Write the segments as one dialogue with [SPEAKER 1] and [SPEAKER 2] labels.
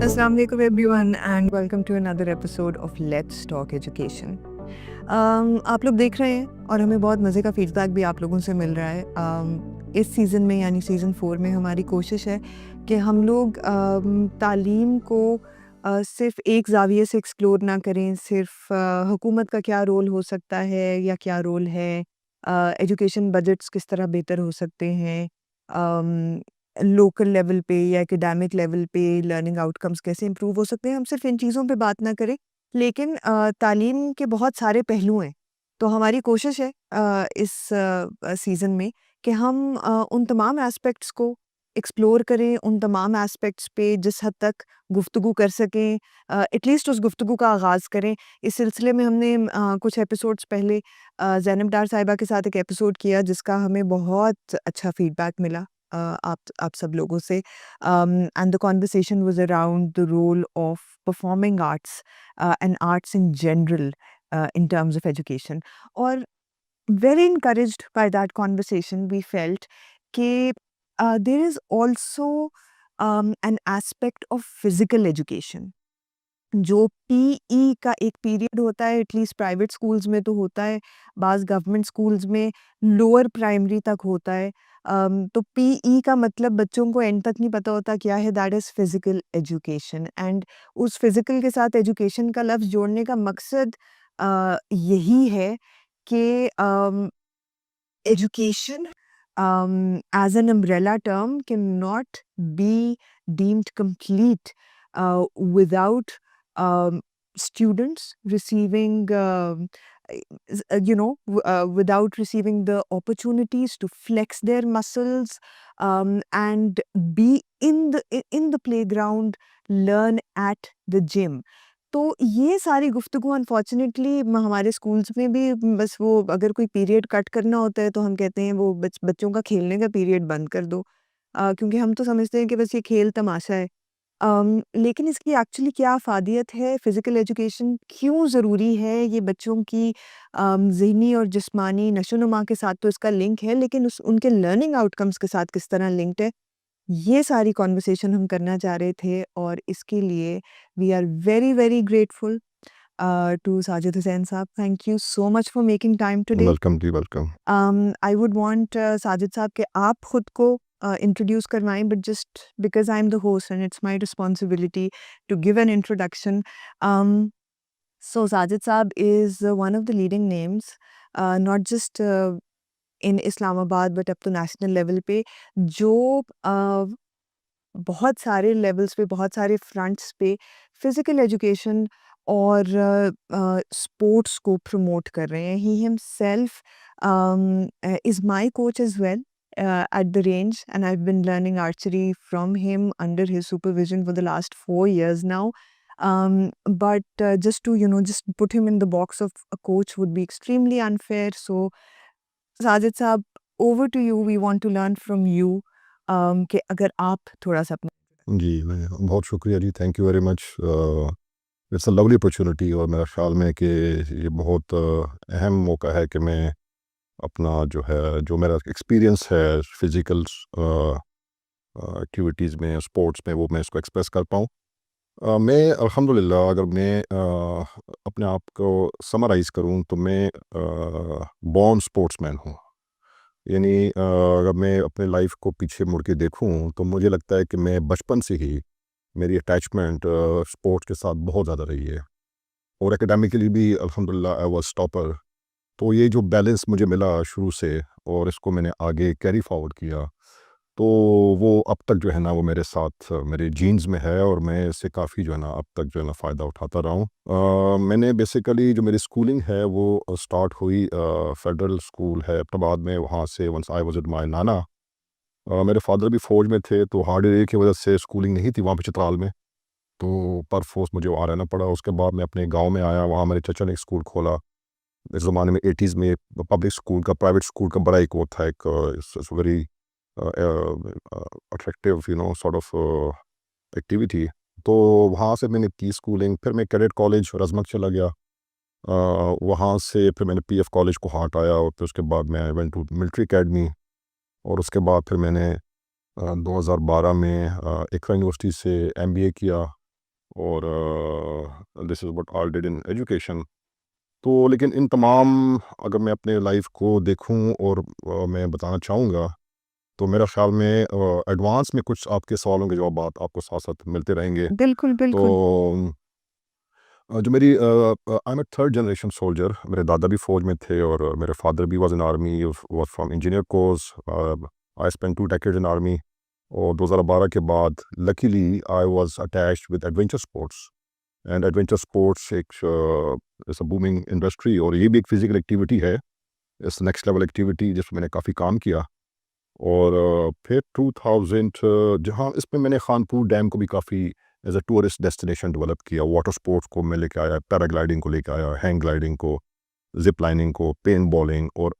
[SPEAKER 1] Assalamu alaikum everyone and welcome to another episode of Let's Talk Education. आप लोग देख रहे हैं और हमें बहुत मज़े का फीडबैक भी आप लोगों से मिल रहा है। इस सीज़न में यानी सीज़न 4 में हमारी कोशिश है कि हम लोग तालीम को सिर्फ एक ज़ाविये से एक्सप्लोर ना करें, सिर्फ हुकूमत का क्या रोल हो सकता है या क्या रोल है, एजुकेशन बजट्स किस तरह बेहतर हो सकते हैं, लोकल लेवल पे या एकेडमिक लेवल पे लर्निंग आउटकम्स कैसे इम्प्रूव हो सकते हैं। हम सिर्फ इन चीज़ों पे बात ना करें, लेकिन तालीम के बहुत सारे पहलू हैं। तो हमारी कोशिश है इस सीज़न में कि हम उन तमाम एस्पेक्ट्स को एक्सप्लोर करें, उन तमाम एस्पेक्ट्स पे जिस हद तक गुफ्तगू कर सकें, एटलीस्ट उस गुफ्तगू का आगाज़ करें। इस सिलसिले में हमने कुछ एपिसोड्स पहले ज़ैनब डार साहिबा के साथ एक एपिसोड किया जिसका हमें बहुत अच्छा फीडबैक मिला आप सब लोगों से, and the conversation was around the role of performing arts and arts in general in terms of education. Or very encouraged by that conversation, we felt that there is also an aspect of physical education. जो PE का एक period होता है, at least private schools में तो होता है, बाज़ गवर्नमेंट स्कूल्स में लोअर प्राइमरी तक होता है। तो पीई का मतलब बच्चों को एंड तक नहीं पता होता क्या है, that is physical education. And उस फिज़िकल के साथ एजुकेशन का लफ्ज़ जोड़ने का मकसद यही है कि education as an umbrella term cannot be deemed complete without students receiving without receiving the opportunities to flex their muscles and be in the playground, learn at the gym. तो ये सारी गुफ्तगू अनफॉर्चुनेटली हमारे स्कूल्स में भी बस वो अगर कोई पीरियड कट करना होता है तो हम कहते हैं वो बच्चों का खेलने का पीरियड बंद कर दो, क्योंकि हम तो समझते हैं कि बस ये खेल तमाशा है। लेकिन इसकी एक्चुअली क्या अफादियत है, फ़िज़िकल एजुकेशन क्यों ज़रूरी है, ये बच्चों की ज़हनी और जिस्मानी नशो-नुमा के साथ तो इसका लिंक है, लेकिन उनके लर्निंग आउटकम्स के साथ किस तरह लिंक्ड है, ये सारी कॉन्वर्सेशन हम करना चाह रहे थे। और इसके लिए we are very very grateful to Sajid Hussain Sahab. Thank you so much for making time today.
[SPEAKER 2] Welcome ji, welcome.
[SPEAKER 1] I would want Sajid Sahab कि आप खुद को इंट्रोड्यूस करवाएं, but just because I am the host and it's my responsibility to give an introduction. So Sajid Saab is one of the leading names, not just in Islamabad but up to national level पे, जो बहुत सारे levels पे, बहुत सारे fronts पे physical education और sports को प्रमोट कर रहे हैं। He himself is my coach as well at the range, and I've been learning archery from him under his supervision for the last 4 years now. But just to just put him in the box of a coach would be extremely unfair. So Sajid Saab, over to you. We want to learn from you कि अगर आप थोड़ा-सा अपना
[SPEAKER 2] जी, मैं बहुत शुक्रिया जी, thank you very much. It's a lovely opportunity और मेरा ख़्याल में कि ये बहुत अहम मौका है कि मैं अपना जो मेरा एक्सपीरियंस है फ़िज़िकल एक्टिविटीज़ में, स्पोर्ट्स में, वो मैं इसको एक्सप्रेस कर पाऊँ। मैं अल्हम्दुलिल्लाह अगर मैं अपने आप को समराइज़ करूँ तो मैं बॉर्न स्पोर्ट्समैन हूँ। यानी अगर मैं अपने लाइफ को पीछे मुड़ के देखूं तो मुझे लगता है कि मैं बचपन से ही मेरी अटैचमेंट स्पोर्ट्स के साथ बहुत ज़्यादा रही है और एकेडमिकली भी अल्हम्दुलिल्लाह आई वाज टॉपर। तो ये जो बैलेंस मुझे मिला शुरू से और इसको मैंने आगे कैरी फॉरवर्ड किया, तो वो अब तक जो है ना वो मेरे साथ मेरे जीन्स में है और मैं इससे काफ़ी जो है ना अब तक जो है ना फ़ायदा उठाता रहा हूँ। मैंने बेसिकली जो मेरी स्कूलिंग है वो स्टार्ट हुई फेडरल स्कूल है एबटाबाद में। वहाँ से once I was with my nana, मेरे फादर भी फ़ौज में थे तो हार्ड एरिया की वजह से स्कूलिंग नहीं थी वहाँ पे चित्राल में, तो पर फोर्स मुझे वहाँ रहना पड़ा। उसके बाद मैं अपने गाँव में आया, वहाँ मेरे चचा ने एक स्कूल खोला। इस ज़माने में 80s में पब्लिक स्कूल का, प्राइवेट स्कूल का बड़ा एक वो था, एक very attractive sort of activity. तो वहाँ से मैंने की स्कूलिंग, फिर मैं कैडेट कॉलेज रज़मक चला गया। वहाँ से फिर मैंने पीएफ कॉलेज को हाट आया और फिर उसके बाद मैं वेंट टू मिलिट्री एकेडमी और उसके बाद फिर मैंने 2012 में इकरा यूनिवर्सिटी से एमबीए किया और this is what I did in education. तो लेकिन इन तमाम अगर मैं अपने लाइफ को देखूं और मैं बताना चाहूँगा तो मेरा ख्याल में एडवांस में कुछ आपके सवालों के जवाब आपको साथ साथ मिलते रहेंगे।
[SPEAKER 1] बिल्कुल,
[SPEAKER 2] तो
[SPEAKER 1] बिल्कुल।
[SPEAKER 2] जो मेरी I am a third generation soldier, मेरे दादा भी फ़ौज में थे और मेरे फादर भी was in army, was from engineer course. I spent 2 decades in army और 2012 के बाद luckily I was attached with adventure sports. And adventure sports एक इट्स अ बूमिंग इंडस्ट्री और ये भी एक फिजिकल एक्टिविटी है, इट्स नेक्स्ट लेवल एक्टिविटी जिसमें मैंने काफ़ी काम किया। और फिर 2000 जहाँ इसमें मैंने खानपुर डैम को भी काफ़ी as a tourist destination develop किया, वाटर स्पोर्ट्स को मैं लेके आया, पैराग्लाइडिंग को लेके आया, हैंग ग्लाइडिंग को, जिप लाइनिंग को, पेन बॉलिंग और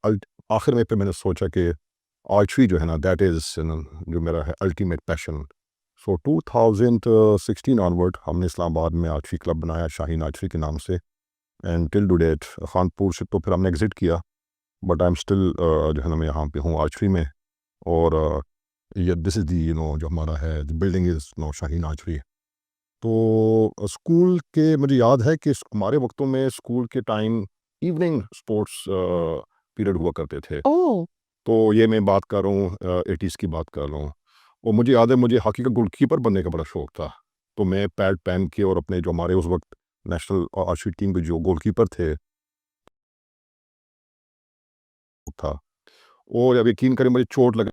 [SPEAKER 2] आखिर में फिर मैंने सोचा कि आर्चरी जो है ना दैट इज़ जो मेरा है अल्टीमेट पैशन। सो 2016 ऑनवर्ड हमने इस्लामाबाद में आर्चरी क्लब बनाया शाहीन आर्चरी के नाम से। And till to date Khanpur से तो फिर हमने एग्जिट किया, बट आई एम स्टिल जो है ना मैं यहाँ पे हूँ आर्चरी में। और ये दिस इज़ दी जो हमारा है बिल्डिंग इज़ शाहीन आर्चरी। तो स्कूल के मुझे याद है कि हमारे वक्तों में स्कूल के टाइम इवनिंग स्पोर्ट्स पीरियड हुआ करते थे।
[SPEAKER 1] ओह!
[SPEAKER 2] तो ये मैं बात कर रहा हूँ 80s की बात कर रहा हूँ। और मुझे याद है मुझे हॉकी का गोलकीपर बनने का बड़ा शौक था। तो मैं पैड पहन के और अपने जो हमारे उस वक्त नेशनल आर्चरी टीम के जो गोलकीपर थे था, और अब यकीन करें मुझे चोट लगा